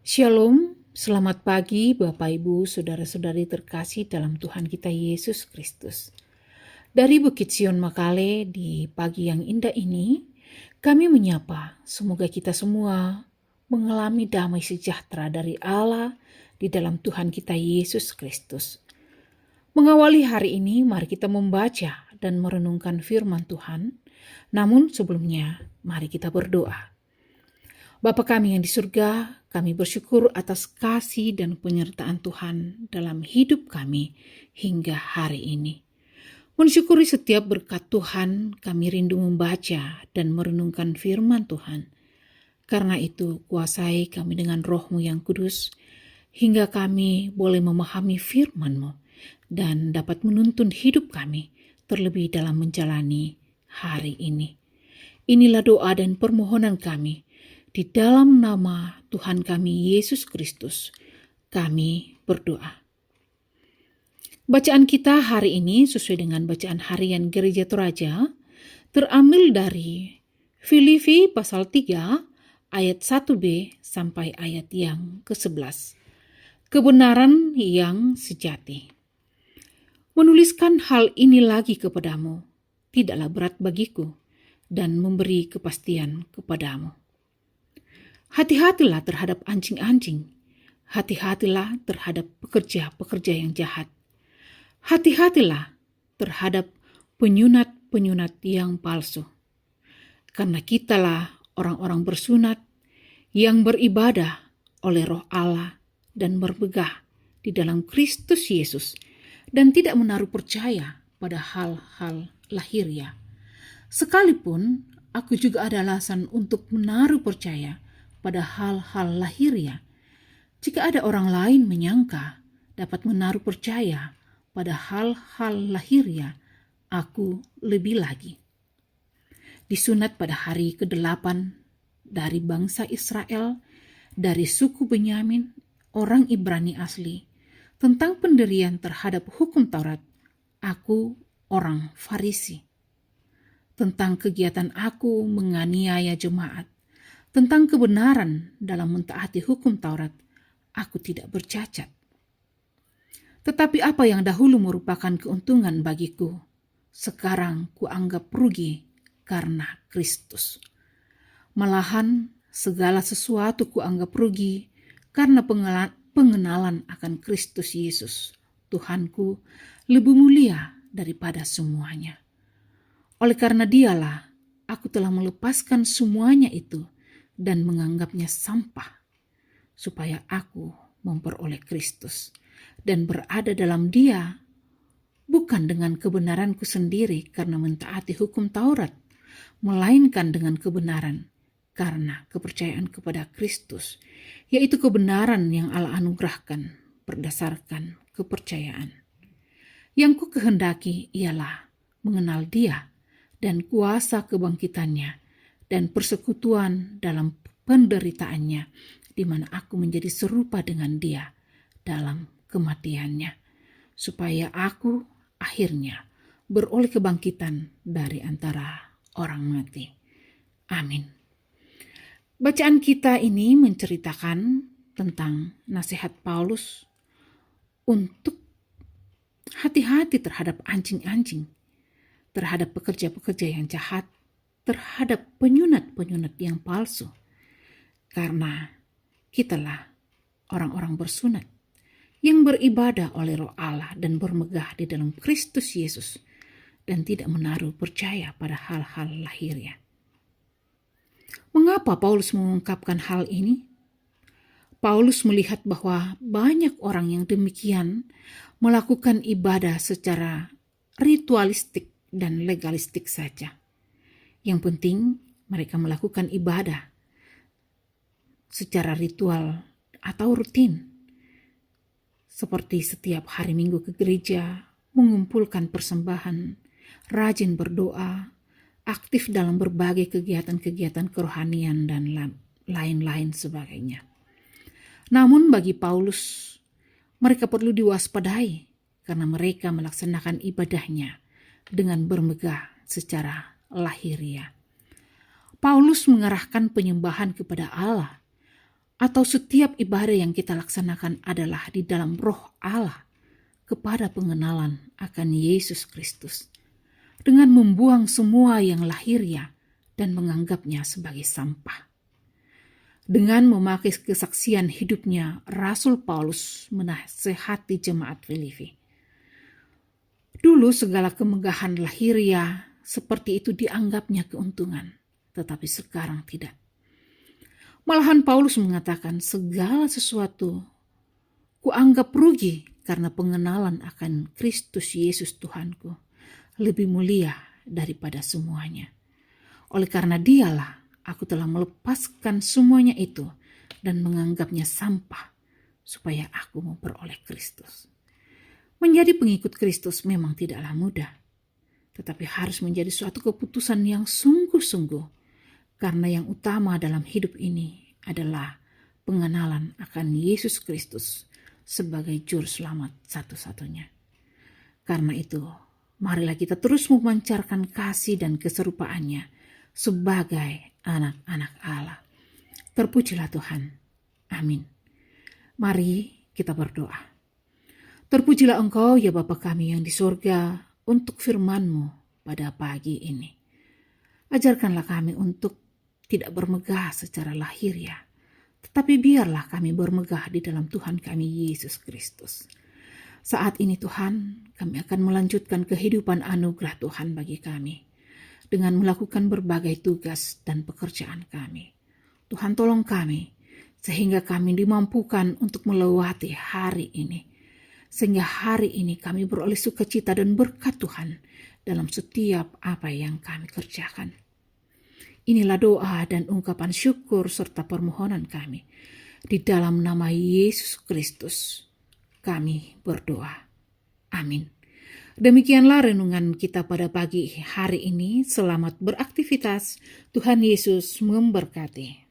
Shalom, selamat pagi Bapak Ibu, Saudara-saudari terkasih dalam Tuhan kita Yesus Kristus. Dari Bukit Sion Makale di pagi yang indah ini, kami menyapa semoga kita semua mengalami damai sejahtera dari Allah di dalam Tuhan kita Yesus Kristus. Mengawali hari ini, mari kita membaca dan merenungkan firman Tuhan. Namun sebelumnya, mari kita berdoa. Bapa kami yang di surga, kami bersyukur atas kasih dan penyertaan Tuhan dalam hidup kami hingga hari ini. Mensyukuri setiap berkat Tuhan, kami rindu membaca dan merenungkan firman Tuhan. Karena itu, kuasai kami dengan Roh-Mu yang kudus, hingga kami boleh memahami firman-Mu dan dapat menuntun hidup kami, terlebih dalam menjalani hari ini. Inilah doa dan permohonan kami. Di dalam nama Tuhan kami Yesus Kristus, kami berdoa. Bacaan kita hari ini sesuai dengan bacaan harian Gereja Toraja, terambil dari Filipi pasal 3 ayat 1b sampai ayat yang ke-11. Kebenaran yang sejati. Menuliskan hal ini lagi kepadamu tidaklah berat bagiku dan memberi kepastian kepadamu. Hati-hatilah terhadap anjing-anjing. Hati-hatilah terhadap pekerja-pekerja yang jahat. Hati-hatilah terhadap penyunat-penyunat yang palsu. Karena kitalah orang-orang bersunat yang beribadah oleh Roh Allah dan bermegah di dalam Kristus Yesus dan tidak menaruh percaya pada hal-hal lahiriah. Sekalipun aku juga ada alasan untuk menaruh percaya pada hal-hal lahiriah. Jika ada orang lain menyangka dapat menaruh percaya pada hal-hal lahiriah, aku lebih lagi. Disunat pada hari ke-8 dari bangsa Israel, dari suku Benyamin, orang Ibrani asli, tentang pendirian terhadap hukum Taurat, aku orang Farisi. Tentang kegiatan aku menganiaya jemaat, tentang kebenaran dalam mentaati hukum Taurat, aku tidak bercacat. Tetapi apa yang dahulu merupakan keuntungan bagiku, sekarang kuanggap rugi karena Kristus. Malahan segala sesuatu kuanggap rugi karena pengenalan akan Kristus Yesus, Tuhanku, lebih mulia daripada semuanya. Oleh karena Dialah, aku telah melepaskan semuanya itu dan menganggapnya sampah, supaya aku memperoleh Kristus dan berada dalam Dia, bukan dengan kebenaranku sendiri karena mentaati hukum Taurat, melainkan dengan kebenaran karena kepercayaan kepada Kristus, yaitu kebenaran yang Allah anugerahkan berdasarkan kepercayaan. Yang ku kehendaki ialah mengenal Dia dan kuasa kebangkitannya dan persekutuan dalam penderitaannya, di mana aku menjadi serupa dengan Dia dalam kematiannya, supaya aku akhirnya beroleh kebangkitan dari antara orang mati. Amin. Bacaan kita ini menceritakan tentang nasihat Paulus untuk hati-hati terhadap anjing-anjing, terhadap pekerja-pekerja yang jahat, terhadap penyunat-penyunat yang palsu. Karena kitalah orang-orang bersunat yang beribadah oleh Roh Allah dan bermegah di dalam Kristus Yesus dan tidak menaruh percaya pada hal-hal lahiriah. Mengapa Paulus mengungkapkan hal ini? Paulus melihat bahwa banyak orang yang demikian melakukan ibadah secara ritualistik dan legalistik saja. Yang penting mereka melakukan ibadah secara ritual atau rutin. Seperti setiap hari Minggu ke gereja, mengumpulkan persembahan, rajin berdoa, aktif dalam berbagai kegiatan-kegiatan kerohanian dan lain-lain sebagainya. Namun bagi Paulus, mereka perlu diwaspadai karena mereka melaksanakan ibadahnya dengan bermegah secara lahiriah. Paulus mengarahkan penyembahan kepada Allah atau setiap ibadah yang kita laksanakan adalah di dalam roh Allah kepada pengenalan akan Yesus Kristus, dengan membuang semua yang lahiriah dan menganggapnya sebagai sampah. Dengan memakai kesaksian hidupnya, Rasul Paulus menasehati jemaat Filipi. Dulu segala kemegahan lahiriah seperti itu dianggapnya keuntungan, tetapi sekarang tidak. Malahan Paulus mengatakan segala sesuatu kuanggap rugi karena pengenalan akan Kristus Yesus Tuhanku lebih mulia daripada semuanya. Oleh karena dialah aku telah melepaskan semuanya itu dan menganggapnya sampah supaya aku memperoleh Kristus. Menjadi pengikut Kristus memang tidaklah mudah, tetapi harus menjadi suatu keputusan yang sungguh-sungguh, karena yang utama dalam hidup ini adalah pengenalan akan Yesus Kristus sebagai juru selamat satu-satunya. Karena itu, marilah kita terus memancarkan kasih dan keserupaannya sebagai anak-anak Allah. Terpujilah Tuhan. Amin. Mari kita berdoa. Terpujilah Engkau ya Bapa kami yang di surga untuk firman-Mu pada pagi ini. Ajarkanlah kami untuk tidak bermegah secara lahiriah, tetapi biarlah kami bermegah di dalam Tuhan kami Yesus Kristus. Saat ini Tuhan, kami akan melanjutkan kehidupan anugerah Tuhan bagi kami dengan melakukan berbagai tugas dan pekerjaan kami. Tuhan tolong kami sehingga kami dimampukan untuk melewati hari ini, sehingga hari ini kami beroleh sukacita dan berkat Tuhan dalam setiap apa yang kami kerjakan. Inilah doa dan ungkapan syukur serta permohonan kami. Di dalam nama Yesus Kristus kami berdoa. Amin. Demikianlah renungan kita pada pagi hari ini. Selamat beraktivitas. Tuhan Yesus memberkati.